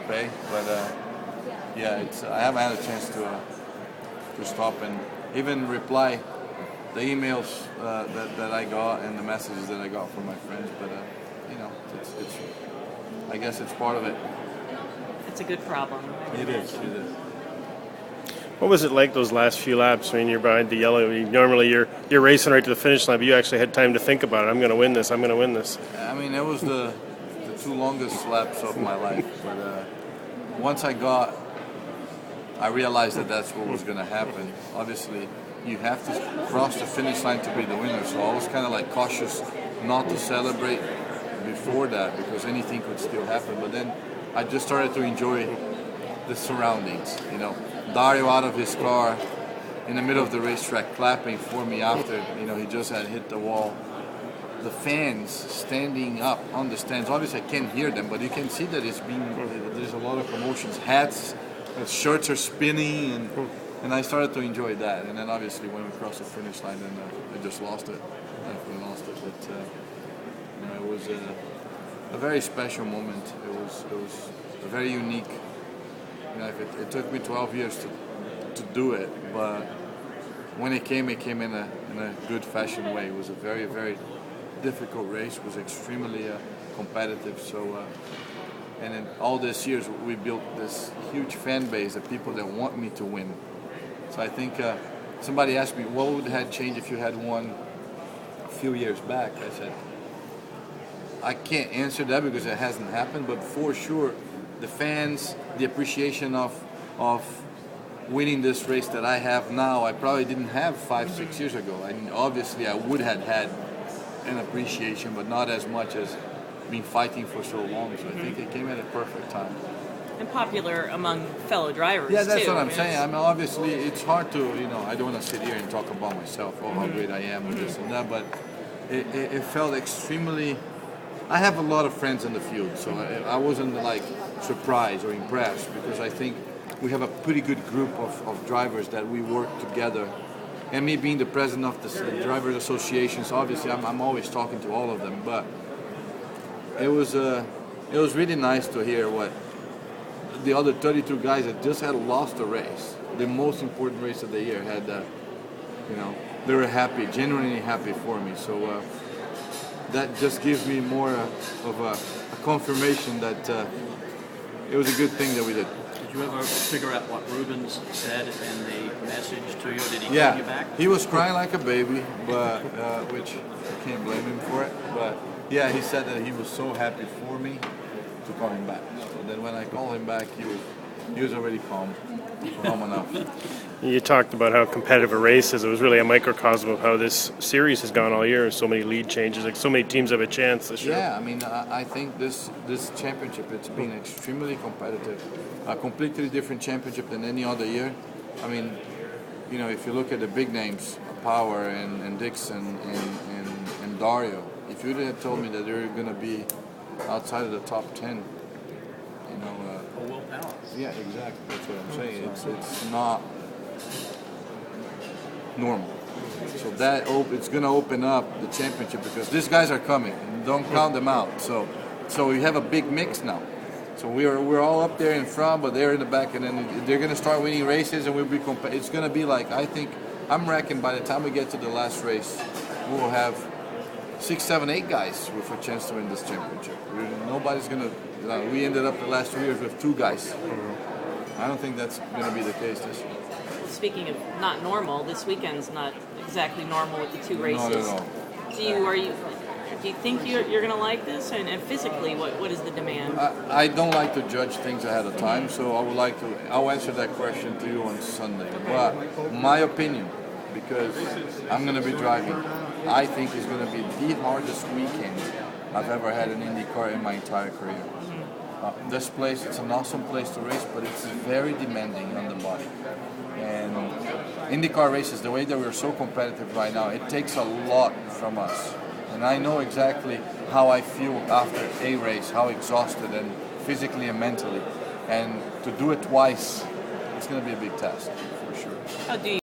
pay. But yeah, I haven't had a chance to stop and even reply the emails that I got and the messages that I got from my friends. But you know, it's I guess it's part of it. It's a good problem. It is. What was it like those last few laps? I mean, you're behind the yellow. Normally you're racing right to the finish line, but you actually had time to think about it. I'm going to win this. I'm going to win this. I mean, it was the two longest laps of my life. But once I realized that that's what was going to happen. Obviously, you have to cross the finish line to be the winner. So I was kind of like cautious not to celebrate before that because anything could still happen. But then I just started to enjoy the surroundings, you know. Dario out of his car in the middle of the racetrack clapping for me after, you know, he just had hit the wall. The fans standing up on the stands. Obviously I can't hear them, but you can see that there's a lot of commotions. Hats, shirts are spinning, and I started to enjoy that. And then obviously when we crossed the finish line, then I just lost it. Definitely lost it. But you know, it was a very special moment. It was a very unique. You know, it took me 12 years to do it, but when it came in a good fashion way. It was a very, very difficult race. It was extremely competitive. So, and in all these years, we built this huge fan base of people that want me to win. So I think somebody asked me, what would have changed if you had won a few years back? I said, I can't answer that because it hasn't happened, but for sure, the fans, the appreciation of winning this race that I have now, I probably didn't have 5-6 years ago. I mean, obviously, I would have had an appreciation, but not as much as been fighting for so long. So I think it came at a perfect time. And popular among fellow drivers, yeah, that's too. what I'm saying. I mean, obviously, it's hard to, you know, I don't want to sit here and talk about myself or how great I am or this and that, but it felt extremely. I have a lot of friends in the field, so I wasn't like surprised or impressed because I think we have a pretty good group of drivers that we work together. And me being the president of the Drivers Associations, obviously I'm always talking to all of them, but it was really nice to hear what the other 32 guys that just had lost a race, the most important race of the year, had, you know, they were happy, genuinely happy for me. So that just gives me more of a confirmation that it was a good thing that we did. Did you ever figure out what Rubens said in the message to you? Did he Yeah, call you back? he was crying like a baby, but which I can't blame him for it. But yeah, he said that he was so happy for me to call him back. So then when I called him back, he was already calm enough. You talked about how competitive a race is. It was really a microcosm of how this series has gone all year. So many lead changes, like so many teams have a chance this year. Yeah, I mean, I think this championship, it's been extremely competitive. A completely different championship than any other year. I mean, you know, if you look at the big names, Power and Dixon and Dario, if you had told me that they were going to be outside of the top 10, you know. Will Power. Yeah, exactly. That's what I'm saying. It's not normal. So it's going to open up the championship because these guys are coming. And don't count them out. So we have a big mix now. So we're all up there in front, but they're in the back, and then they're going to start winning races, and we'll be. It's going to be like, I think, I'm reckoning by the time we get to the last race, we'll have 6, 7, 8 guys with a chance to win this championship. Nobody's going to. We ended up the last 2 years with 2 guys. I don't think that's going to be the case this year. Speaking of not normal, this weekend's not exactly normal with the 2 races. Not at all. Do you think you're going to like this? And physically, what is the demand? I don't like to judge things ahead of time, so I'll answer that question to you on Sunday. But my opinion, because I'm going to be driving, I think it's going to be the hardest weekend I've ever had in IndyCar in my entire career. This place, it's an awesome place to race, but it's very demanding on the body. And IndyCar races, the way that we're so competitive right now, it takes a lot from us. And I know exactly how I feel after a race, how exhausted and physically and mentally. And to do it twice, it's going to be a big task, for sure. How do you